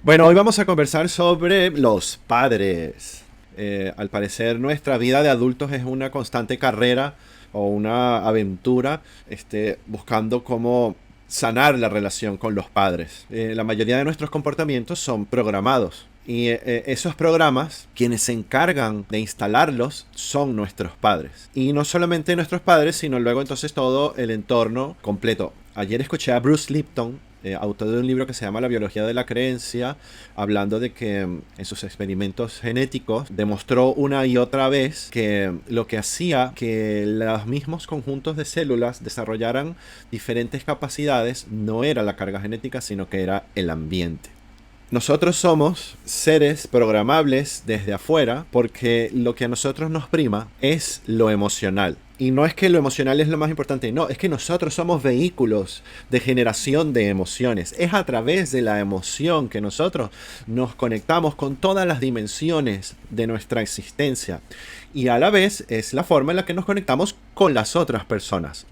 Bueno, hoy vamos a conversar sobre los padres. Al parecer nuestra vida de adultos es una constante carrera o una aventura buscando cómo sanar la relación con los padres. La mayoría de nuestros comportamientos son programados. Y esos programas, quienes se encargan de instalarlos, son nuestros padres. Y no solamente nuestros padres, sino luego entonces todo el entorno completo. Ayer escuché a Bruce Lipton, autor de un libro que se llama La biología de la creencia, hablando de que en sus experimentos genéticos demostró una y otra vez que lo que hacía que los mismos conjuntos de células desarrollaran diferentes capacidades no era la carga genética, sino que era el ambiente. Nosotros somos seres programables desde afuera porque lo que a nosotros nos prima es lo emocional. Y no es que lo emocional es lo más importante, no, es que nosotros somos vehículos de generación de emociones. Es a través de la emoción que nosotros nos conectamos con todas las dimensiones de nuestra existencia. Y a la vez es la forma en la que nos conectamos con las otras personas.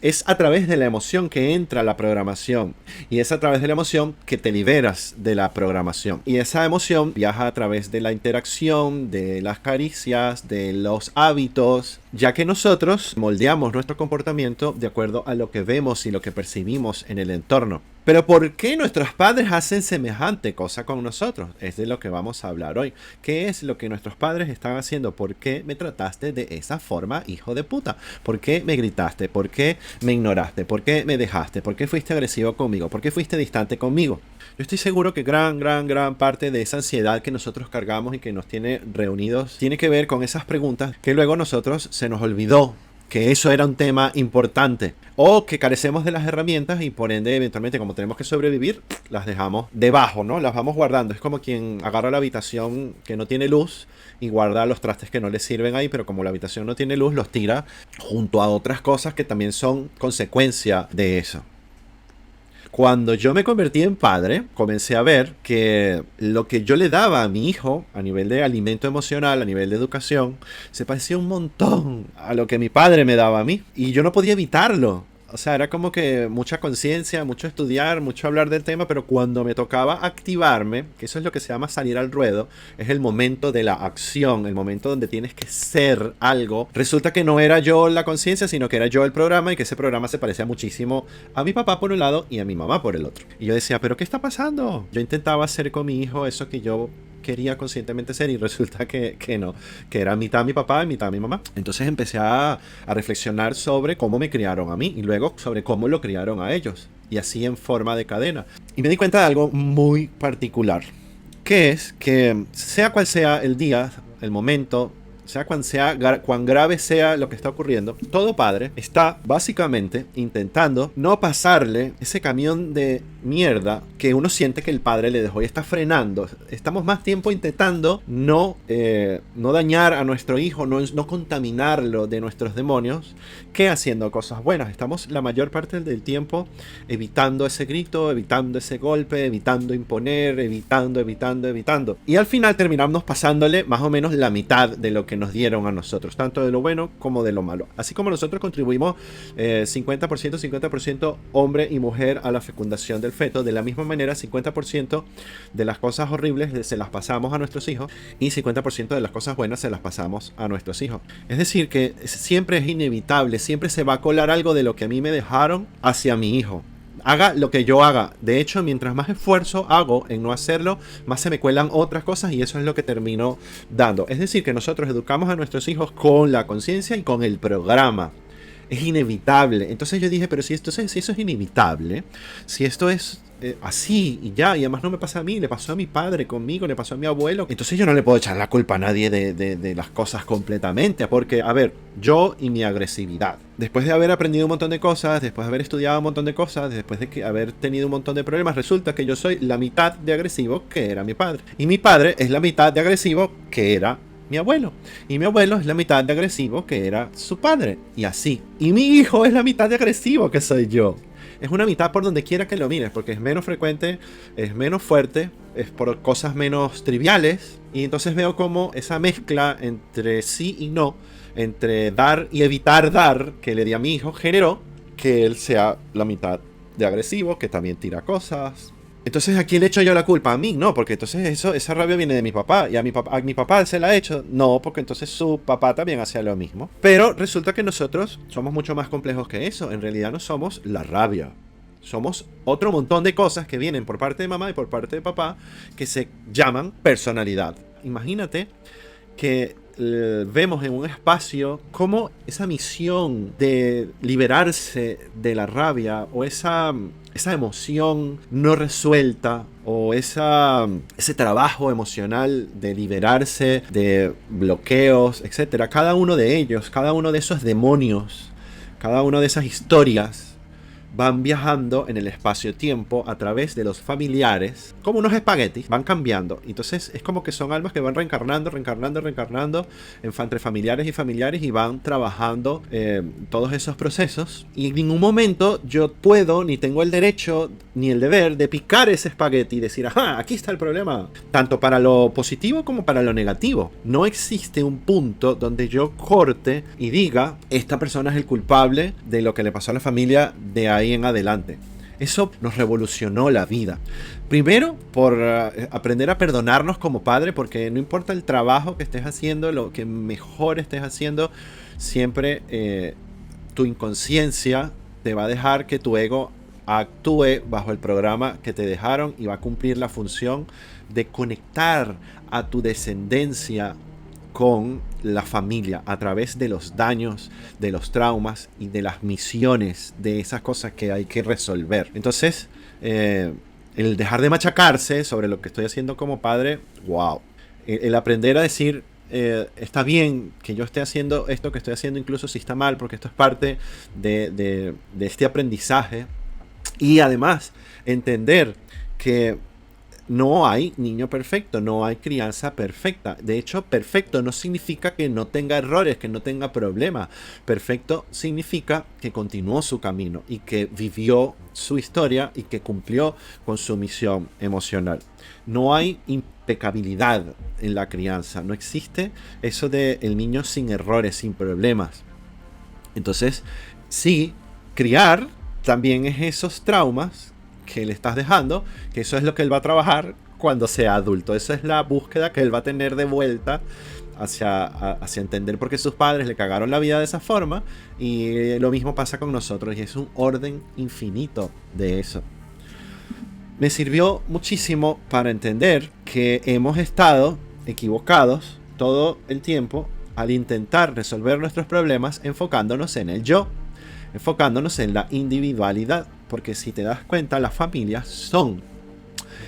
Es a través de la emoción que entra la programación y es a través de la emoción que te liberas de la programación. Y esa emoción viaja a través de la interacción, de las caricias, de los hábitos, ya que nosotros moldeamos nuestro comportamiento de acuerdo a lo que vemos y lo que percibimos en el entorno. Pero ¿por qué nuestros padres hacen semejante cosa con nosotros? Es de lo que vamos a hablar hoy. ¿Qué es lo que nuestros padres están haciendo? ¿Por qué me trataste de esa forma, hijo de puta? ¿Por qué me gritaste? ¿Por qué me ignoraste? ¿Por qué me dejaste? ¿Por qué fuiste agresivo conmigo? ¿Por qué fuiste distante conmigo? Yo estoy seguro que gran parte de esa ansiedad que nosotros cargamos y que nos tiene reunidos tiene que ver con esas preguntas que luego nosotros se nos olvidó que eso era un tema importante, o que carecemos de las herramientas y por ende eventualmente como tenemos que sobrevivir las dejamos debajo, ¿no? Las vamos guardando. Es como quien agarra la habitación que no tiene luz y guarda los trastes que no le sirven ahí, pero como la habitación no tiene luz los tira junto a otras cosas que también son consecuencia de eso. Cuando yo me convertí en padre, comencé a ver que lo que yo le daba a mi hijo a nivel de alimento emocional, a nivel de educación, se parecía un montón a lo que mi padre me daba a mí. Y yo no podía evitarlo. O sea, era como que mucha conciencia, mucho estudiar, mucho hablar del tema, pero cuando me tocaba activarme, que eso es lo que se llama salir al ruedo, es el momento de la acción, el momento donde tienes que ser algo. Resulta que no era yo la conciencia, sino que era yo el programa y que ese programa se parecía muchísimo a mi papá por un lado y a mi mamá por el otro. Y yo decía, ¿pero qué está pasando? Yo intentaba hacer con mi hijo eso que yo quería conscientemente ser y resulta que no, que era mitad mi papá y mitad mi mamá. Entonces empecé a reflexionar sobre cómo me criaron a mí y luego sobre cómo lo criaron a ellos y así en forma de cadena. Y me di cuenta de algo muy particular, que es que sea cual sea el día, el momento, sea cuán grave sea lo que está ocurriendo, todo padre está básicamente intentando no pasarle ese camión de mierda que uno siente que el padre le dejó y está frenando. Estamos más tiempo intentando no dañar a nuestro hijo, no contaminarlo de nuestros demonios, que haciendo cosas buenas. Estamos la mayor parte del tiempo evitando ese grito, evitando ese golpe, evitando imponer, evitando. Y al final terminamos pasándole más o menos la mitad de lo que nos dieron a nosotros, tanto de lo bueno como de lo malo. Así como nosotros contribuimos 50% hombre y mujer a la fecundación del feto, de la misma manera 50% de las cosas horribles se las pasamos a nuestros hijos y 50% de las cosas buenas se las pasamos a nuestros hijos. Es decir, que siempre es inevitable, siempre se va a colar algo de lo que a mí me dejaron hacia mi hijo. Haga lo que yo haga. De hecho, mientras más esfuerzo hago en no hacerlo, más se me cuelan otras cosas y eso es lo que termino dando. Es decir, que nosotros educamos a nuestros hijos con la conciencia y con el programa. Es inevitable. Entonces yo dije, pero si eso es inevitable, si esto es así y ya, y además no me pasa a mí, le pasó a mi padre conmigo, le pasó a mi abuelo, entonces yo no le puedo echar la culpa a nadie de las cosas completamente, porque, a ver, yo y mi agresividad, después de haber aprendido un montón de cosas, después de haber estudiado un montón de cosas, después de haber tenido un montón de problemas, resulta que yo soy la mitad de agresivo que era mi padre, y mi padre es la mitad de agresivo que era mi abuelo. Y mi abuelo es la mitad de agresivo que era su padre. Y así. Y mi hijo es la mitad de agresivo que soy yo. Es una mitad por donde quiera que lo mires, porque es menos frecuente, es menos fuerte, es por cosas menos triviales. Y entonces veo como esa mezcla entre sí y no, entre dar y evitar dar, que le di a mi hijo, generó que él sea la mitad de agresivo, que también tira cosas, Entonces, ¿a quién le echo yo la culpa? A mí, no, porque entonces esa rabia viene de mi papá. Y a mi papá se la ha hecho. No, porque entonces su papá también hacía lo mismo. Pero resulta que nosotros somos mucho más complejos que eso. En realidad no somos la rabia. Somos otro montón de cosas que vienen por parte de mamá y por parte de papá que se llaman personalidad. Imagínate que vemos en un espacio cómo esa misión de liberarse de la rabia o esa emoción no resuelta o ese trabajo emocional de liberarse de bloqueos, etcétera, cada uno de ellos, cada uno de esos demonios, cada una de esas historias van viajando en el espacio-tiempo a través de los familiares, como unos espaguetis, van cambiando. Entonces es como que son almas que van reencarnando entre familiares y familiares y van trabajando todos esos procesos. Y en ningún momento yo puedo, ni tengo el derecho, ni el deber de picar ese espagueti y decir, ajá, aquí está el problema. Tanto para lo positivo como para lo negativo. No existe un punto donde yo corte y diga, esta persona es el culpable de lo que le pasó a la familia de ahí en adelante. Eso nos revolucionó la vida. Primero, por aprender a perdonarnos como padre, porque no importa el trabajo que estés haciendo, lo que mejor estés haciendo, siempre tu inconsciencia te va a dejar que tu ego actúe bajo el programa que te dejaron y va a cumplir la función de conectar a tu descendencia con la familia a través de los daños, de los traumas y de las misiones de esas cosas que hay que resolver. Entonces, el dejar de machacarse sobre lo que estoy haciendo como padre, wow. El aprender a decir, está bien que yo esté haciendo esto que estoy haciendo, incluso si está mal, porque esto es parte de este aprendizaje. Y además, entender que no hay niño perfecto, no hay crianza perfecta. De hecho, perfecto no significa que no tenga errores, que no tenga problemas. Perfecto significa que continuó su camino y que vivió su historia y que cumplió con su misión emocional. No hay impecabilidad en la crianza. No existe eso de el niño sin errores, sin problemas. Entonces, sí, criar también es esos traumas que le estás dejando, que eso es lo que él va a trabajar cuando sea adulto. Esa es la búsqueda que él va a tener de vuelta hacia entender por qué sus padres le cagaron la vida de esa forma, y lo mismo pasa con nosotros, y es un orden infinito de eso. Me sirvió muchísimo para entender que hemos estado equivocados todo el tiempo al intentar resolver nuestros problemas enfocándonos en el yo, enfocándonos en la individualidad. Porque si te das cuenta, las familias son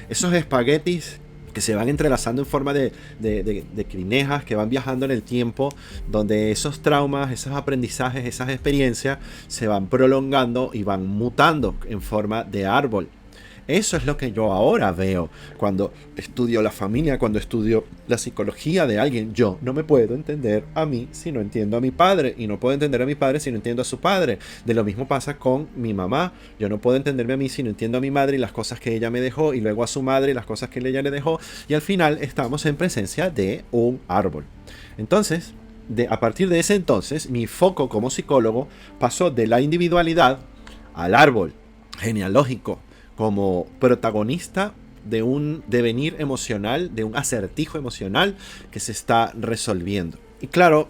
esos espaguetis que se van entrelazando en forma de crinejas, que van viajando en el tiempo, donde esos traumas, esos aprendizajes, esas experiencias se van prolongando y van mutando en forma de árbol. Eso es lo que yo ahora veo cuando estudio la familia, cuando estudio la psicología de alguien. Yo no me puedo entender a mí si no entiendo a mi padre, y no puedo entender a mi padre si no entiendo a su padre. De lo mismo pasa con mi mamá. Yo no puedo entenderme a mí si no entiendo a mi madre y las cosas que ella me dejó, y luego a su madre y las cosas que ella le dejó, y al final estamos en presencia de un árbol. Entonces, a partir de ese entonces, mi foco como psicólogo pasó de la individualidad al árbol genealógico, como protagonista de un devenir emocional, de un acertijo emocional que se está resolviendo. Y claro,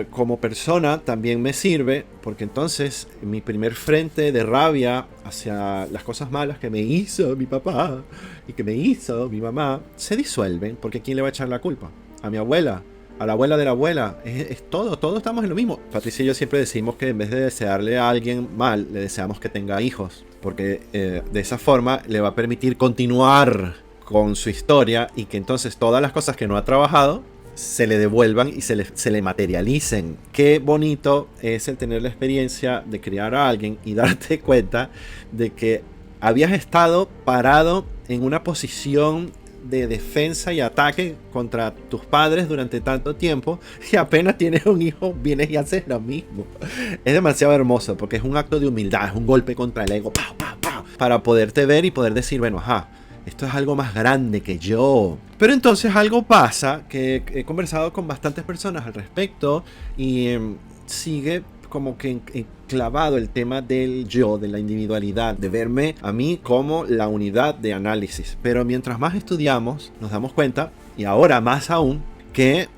como persona también me sirve, porque entonces mi primer frente de rabia hacia las cosas malas que me hizo mi papá y que me hizo mi mamá se disuelven, porque ¿quién le va a echar la culpa? A mi abuela, a la abuela de la abuela. Es todos estamos en lo mismo. Patricia y yo siempre decimos que en vez de desearle a alguien mal, le deseamos que tenga hijos, porque de esa forma le va a permitir continuar con su historia, y que entonces todas las cosas que no ha trabajado se le devuelvan y se le materialicen. Qué bonito es el tener la experiencia de criar a alguien y darte cuenta de que habías estado parado en una posición de defensa y ataque contra tus padres durante tanto tiempo, y apenas tienes un hijo vienes y haces lo mismo. Es demasiado hermoso, porque es un acto de humildad, es un golpe contra el ego, ¡pau, pau, pau!, para poderte ver y poder decir, bueno, ajá, esto es algo más grande que yo. Pero entonces algo pasa, que he conversado con bastantes personas al respecto, y sigue como que clavado el tema del yo, de la individualidad, de verme a mí como la unidad de análisis. Pero mientras más estudiamos, nos damos cuenta, y ahora más aún, que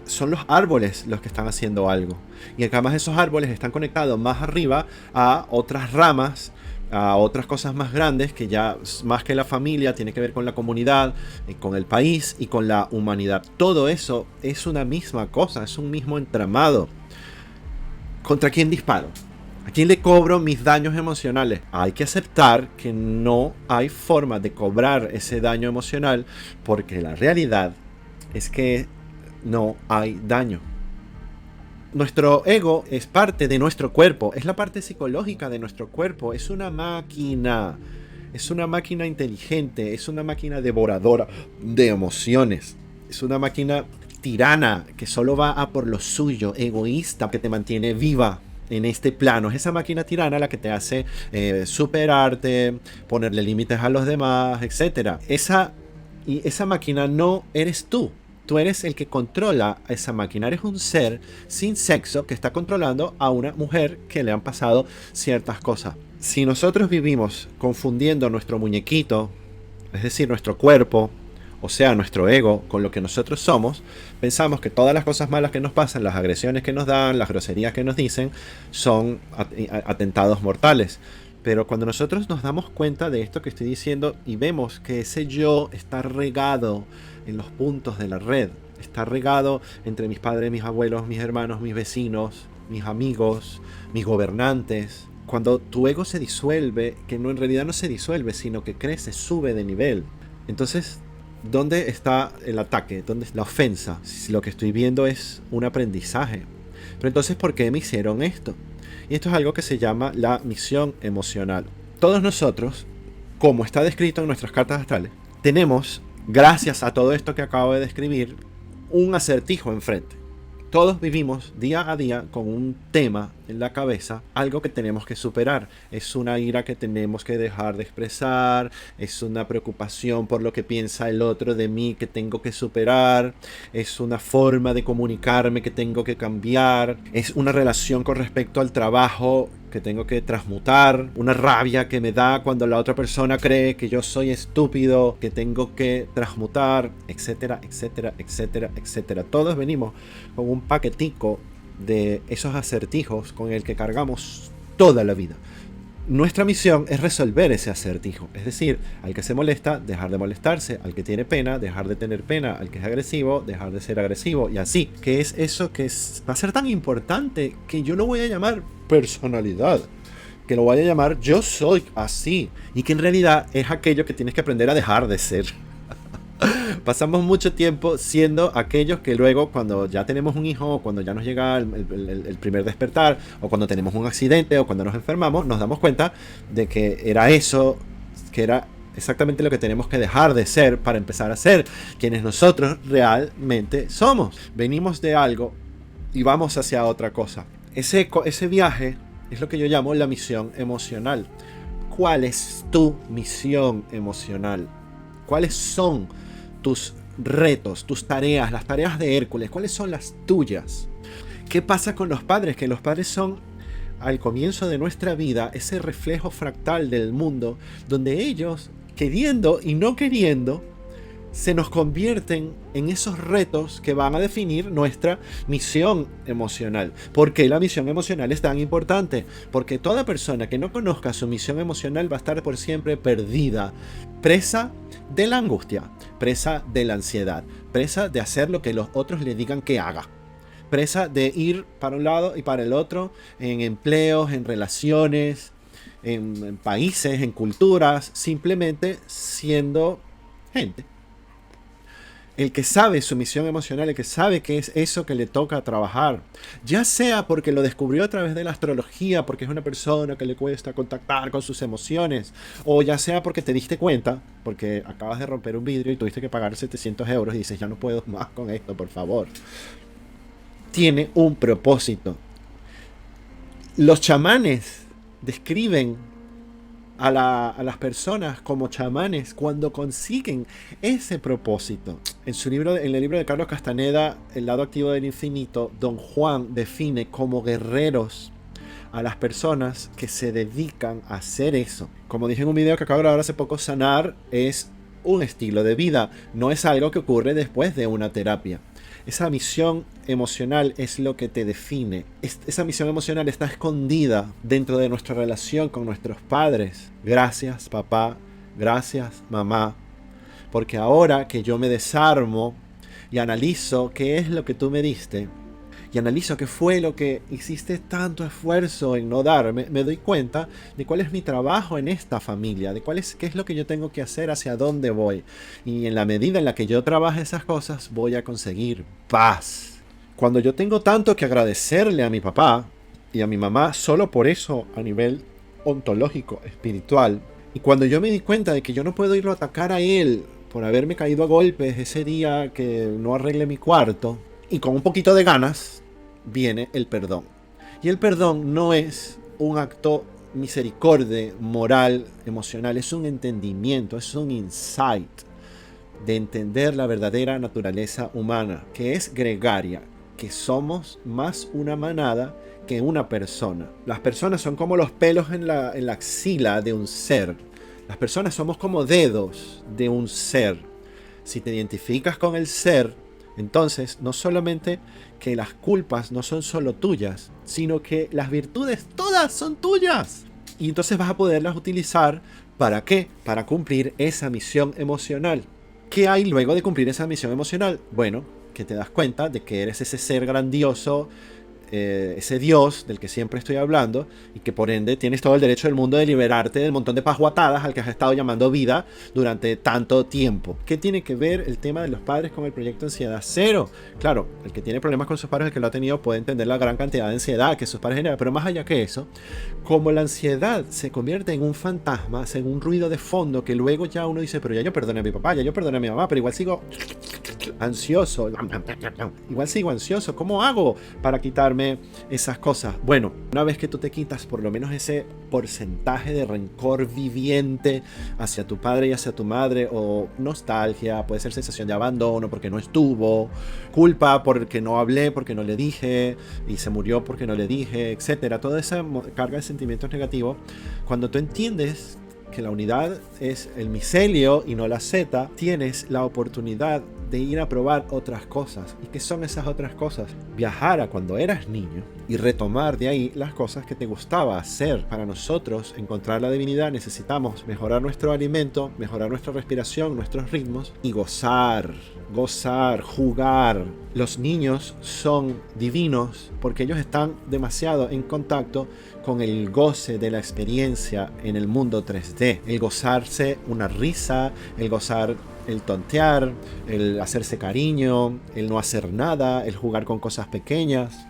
son los árboles los que están haciendo algo. Y que además esos árboles están conectados más arriba a otras ramas, a otras cosas más grandes, que ya más que la familia tiene que ver con la comunidad, con el país y con la humanidad. Todo eso es una misma cosa, es un mismo entramado. ¿Contra quién disparo? ¿A quién le cobro mis daños emocionales? Hay que aceptar que no hay forma de cobrar ese daño emocional, porque la realidad es que no hay daño. Nuestro ego es parte de nuestro cuerpo, es la parte psicológica de nuestro cuerpo, es una máquina inteligente, es una máquina devoradora de emociones, es una máquina tirana que solo va a por lo suyo, egoísta, que te mantiene viva en este plano. Es esa máquina tirana la que te hace superarte, ponerle límites a los demás, etc. Esa máquina no eres tú. Tú eres el que controla a esa máquina. Eres un ser sin sexo que está controlando a una mujer que le han pasado ciertas cosas. Si nosotros vivimos confundiendo nuestro muñequito, es decir, nuestro cuerpo, o sea, nuestro ego, con lo que nosotros somos, pensamos que todas las cosas malas que nos pasan, las agresiones que nos dan, las groserías que nos dicen, son atentados mortales. Pero cuando nosotros nos damos cuenta de esto que estoy diciendo y vemos que ese yo está regado en los puntos de la red, está regado entre mis padres, mis abuelos, mis hermanos, mis vecinos, mis amigos, mis gobernantes. Cuando tu ego se disuelve, que no, en realidad no se disuelve, sino que crece, sube de nivel. Entonces, ¿dónde está el ataque? ¿Dónde está la ofensa? Si lo que estoy viendo es un aprendizaje. Pero entonces, ¿por qué me hicieron esto? Y esto es algo que se llama la misión emocional. Todos nosotros, como está descrito en nuestras cartas astrales, tenemos, gracias a todo esto que acabo de describir, un acertijo enfrente. Todos vivimos día a día con un tema en la cabeza, algo que tenemos que superar. Es una ira que tenemos que dejar de expresar, es una preocupación por lo que piensa el otro de mí que tengo que superar, es una forma de comunicarme que tengo que cambiar, es una relación con respecto al trabajo que tengo que transmutar, una rabia que me da cuando la otra persona cree que yo soy estúpido, que tengo que transmutar, etcétera, etcétera, etcétera, etcétera. Todos venimos con un paquetico de esos acertijos con el que cargamos toda la vida. Nuestra misión es resolver ese acertijo, es decir, al que se molesta, dejar de molestarse, al que tiene pena, dejar de tener pena, al que es agresivo, dejar de ser agresivo, y así. ¿Qué es eso que va a ser tan importante que yo lo voy a llamar personalidad? Que lo voy a llamar yo soy así, y que en realidad es aquello que tienes que aprender a dejar de ser. Pasamos mucho tiempo siendo aquellos que luego, cuando ya tenemos un hijo, o cuando ya nos llega el primer despertar, o cuando tenemos un accidente, o cuando nos enfermamos, nos damos cuenta de que era eso, que era exactamente lo que tenemos que dejar de ser para empezar a ser quienes nosotros realmente somos. Venimos de algo y vamos hacia otra cosa. Ese viaje es lo que yo llamo la misión emocional. ¿Cuál es tu misión emocional? ¿Cuáles son tus retos, tus tareas, las tareas de Hércules? ¿Cuáles son las tuyas? ¿Qué pasa con los padres? Que los padres son, al comienzo de nuestra vida, ese reflejo fractal del mundo, donde ellos, queriendo y no queriendo, se nos convierten en esos retos que van a definir nuestra misión emocional. ¿Por qué la misión emocional es tan importante? Porque toda persona que no conozca su misión emocional va a estar por siempre perdida, presa de la angustia, presa de la ansiedad, presa de hacer lo que los otros le digan que haga, presa de ir para un lado y para el otro, en empleos, en relaciones, en países, en culturas, simplemente siendo gente. El que sabe su misión emocional, el que sabe qué es eso que le toca trabajar, ya sea porque lo descubrió a través de la astrología, porque es una persona que le cuesta contactar con sus emociones, o ya sea porque te diste cuenta, porque acabas de romper un vidrio y tuviste que pagar 700 euros y dices, ya no puedo más con esto, por favor. Tiene un propósito. Los chamanes describen a las personas como chamanes cuando consiguen ese propósito. En el libro de Carlos Castaneda, El lado activo del infinito, Don Juan define como guerreros a las personas que se dedican a hacer eso. Como dije en un video que acabo de grabar hace poco, sanar es un estilo de vida, no es algo que ocurre después de una terapia. Esa misión emocional es lo que te define. Esa misión emocional está escondida dentro de nuestra relación con nuestros padres. Gracias, papá. Gracias, mamá. Porque ahora que yo me desarmo y analizo qué es lo que tú me diste, y analizo qué fue lo que hiciste tanto esfuerzo en no darme, me doy cuenta de cuál es mi trabajo en esta familia, de qué es lo que yo tengo que hacer, hacia dónde voy. Y en la medida en la que yo trabaje esas cosas, voy a conseguir paz. Cuando yo tengo tanto que agradecerle a mi papá y a mi mamá, solo por eso a nivel ontológico, espiritual, y cuando yo me di cuenta de que yo no puedo irlo a atacar a él por haberme caído a golpes ese día que no arreglé mi cuarto, y con un poquito de ganas, viene el perdón. Y el perdón no es un acto misericordia, moral, emocional, es un entendimiento, es un insight de entender la verdadera naturaleza humana, que es gregaria, que somos más una manada que una persona. Las personas son como los pelos en la axila de un ser. Las personas somos como dedos de un ser. Si te identificas con el ser, entonces no solamente que las culpas no son solo tuyas, sino que las virtudes todas son tuyas. Y entonces vas a poderlas utilizar, ¿para qué? Para cumplir esa misión emocional. ¿Qué hay luego de cumplir esa misión emocional? Bueno, que te das cuenta de que eres ese ser grandioso, ese Dios del que siempre estoy hablando, y que por ende tienes todo el derecho del mundo de liberarte del montón de pasguatadas al que has estado llamando vida durante tanto tiempo. ¿Qué tiene que ver el tema de los padres con el proyecto Ansiedad Cero? Claro, el que tiene problemas con sus padres, el que lo ha tenido, puede entender la gran cantidad de ansiedad que sus padres generan, pero más allá que eso, como la ansiedad se convierte en un fantasma, en un ruido de fondo, que luego ya uno dice, pero ya yo perdoné a mi papá, ya yo perdoné a mi mamá, pero igual sigo ansioso, ¿cómo hago para quitarme esas cosas? Bueno, una vez que tú te quitas por lo menos ese porcentaje de rencor viviente hacia tu padre y hacia tu madre, o nostalgia, puede ser sensación de abandono porque no estuvo, culpa porque no hablé, porque no le dije, y se murió porque no le dije, etcétera, toda esa carga de sentimientos negativos, cuando tú entiendes que la unidad es el micelio y no la zeta, tienes la oportunidad de ir a probar otras cosas. ¿Y qué son esas otras cosas? Viajar a cuando eras niño y retomar de ahí las cosas que te gustaba hacer. Para nosotros encontrar la divinidad necesitamos mejorar nuestro alimento, mejorar nuestra respiración, nuestros ritmos y gozar, jugar. Los niños son divinos porque ellos están demasiado en contacto con el goce de la experiencia en el mundo 3D. El gozarse una risa, el gozar el tontear, el hacerse cariño, el no hacer nada, el jugar con cosas pequeñas.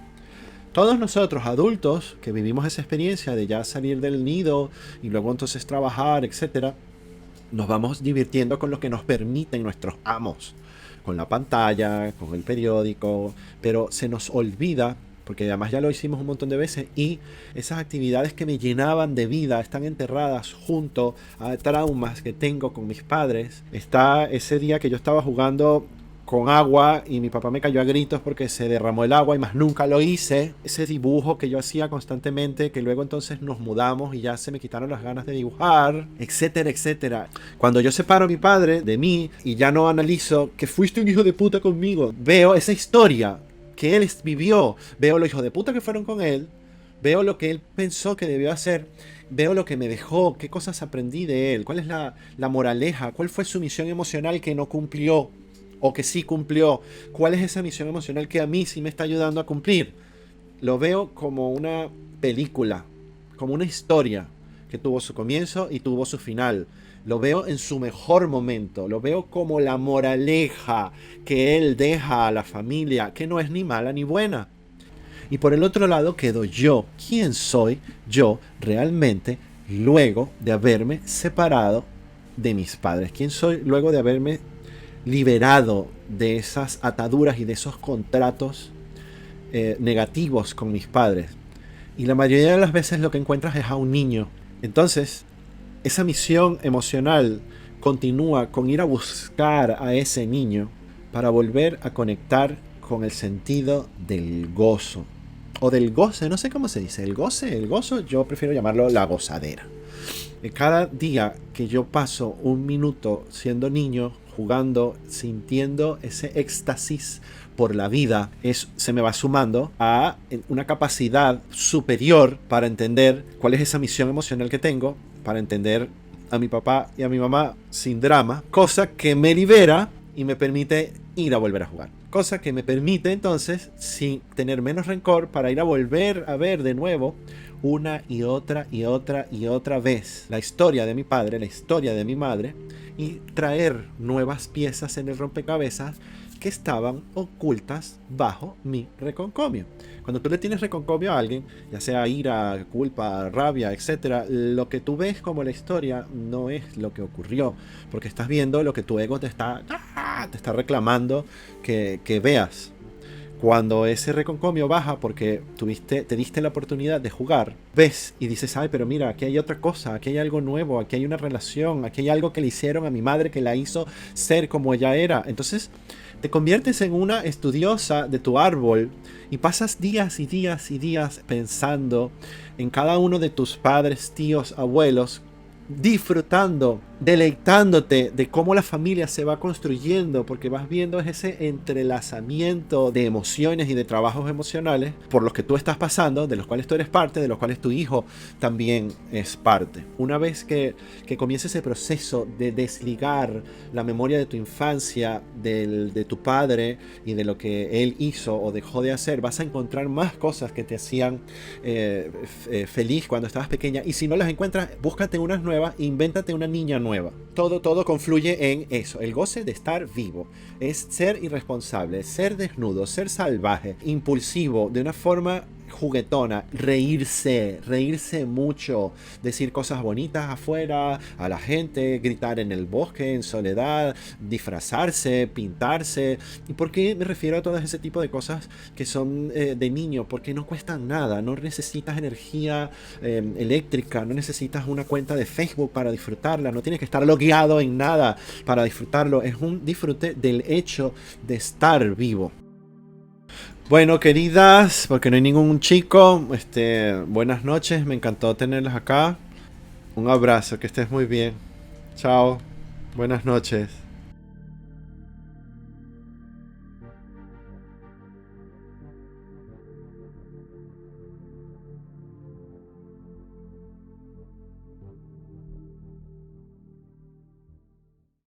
Todos nosotros adultos que vivimos esa experiencia de ya salir del nido y luego entonces trabajar, etc., nos vamos divirtiendo con lo que nos permiten nuestros amos, con la pantalla, con el periódico, pero se nos olvida, porque además ya lo hicimos un montón de veces, y esas actividades que me llenaban de vida están enterradas junto a traumas que tengo con mis padres. Está ese día que yo estaba jugando con agua y mi papá me cayó a gritos porque se derramó el agua y más nunca lo hice. Ese dibujo que yo hacía constantemente, que luego entonces nos mudamos y ya se me quitaron las ganas de dibujar, etcétera, etcétera. Cuando yo separo a mi padre de mí y ya no analizo que fuiste un hijo de puta conmigo, veo esa historia que él vivió, veo los hijos de puta que fueron con él, veo lo que él pensó que debió hacer, veo lo que me dejó, qué cosas aprendí de él, cuál es la moraleja, cuál fue su misión emocional que no cumplió o que sí cumplió, cuál es esa misión emocional que a mí sí me está ayudando a cumplir. Lo veo como una película, como una historia que tuvo su comienzo y tuvo su final. Lo veo en su mejor momento, lo veo como la moraleja que él deja a la familia, que no es ni mala ni buena. Y por el otro lado quedo yo. ¿Quién soy yo realmente luego de haberme separado de mis padres? ¿Quién soy luego de haberme liberado de esas ataduras y de esos contratos negativos con mis padres? Y la mayoría de las veces lo que encuentras es a un niño. Entonces, esa misión emocional continúa con ir a buscar a ese niño para volver a conectar con el sentido del gozo. o del goce, no sé cómo se dice, el goce, el gozo, yo prefiero llamarlo la gozadera. Cada día que yo paso un minuto siendo niño, jugando, sintiendo ese éxtasis por la vida, se me va sumando a una capacidad superior para entender cuál es esa misión emocional que tengo, para entender a mi papá y a mi mamá sin drama, cosa que me libera y me permite ir a volver a jugar. Cosa que me permite entonces, sin tener menos rencor, para ir a volver a ver de nuevo una y otra y otra y otra vez la historia de mi padre, la historia de mi madre, y traer nuevas piezas en el rompecabezas que estaban ocultas bajo mi reconcomio. Cuando tú le tienes reconcomio a alguien, ya sea ira, culpa, rabia, etc., lo que tú ves como la historia no es lo que ocurrió, porque estás viendo lo que tu ego te está reclamando que veas. Cuando ese reconcomio baja porque te diste la oportunidad de jugar, ves y dices, ay, pero mira, aquí hay otra cosa, aquí hay algo nuevo, aquí hay una relación, aquí hay algo que le hicieron a mi madre que la hizo ser como ella era. Entonces te conviertes en una estudiosa de tu árbol y pasas días y días y días pensando en cada uno de tus padres, tíos, abuelos, disfrutando, deleitándote de cómo la familia se va construyendo, porque vas viendo ese entrelazamiento de emociones y de trabajos emocionales por los que tú estás pasando, de los cuales tú eres parte, de los cuales tu hijo también es parte. Una vez que comienza ese proceso de desligar la memoria de tu infancia de tu padre y de lo que él hizo o dejó de hacer, vas a encontrar más cosas que te hacían feliz cuando estabas pequeña, y si no las encuentras, búscate unas nuevas, invéntate una niña nueva. Todo confluye en eso, el goce de estar vivo. Es ser irresponsable, ser desnudo, ser salvaje, impulsivo, de una forma juguetona, reírse mucho, decir cosas bonitas afuera, a la gente, gritar en el bosque, en soledad, disfrazarse, pintarse. ¿Y por qué me refiero a todo ese tipo de cosas que son de niño? Porque no cuestan nada, no necesitas energía eléctrica, no necesitas una cuenta de Facebook para disfrutarla, no tienes que estar logueado en nada para disfrutarlo, es un disfrute del hecho de estar vivo. Bueno, queridas, porque no hay ningún chico, buenas noches, me encantó tenerlas acá. Un abrazo, que estés muy bien. Chao, buenas noches.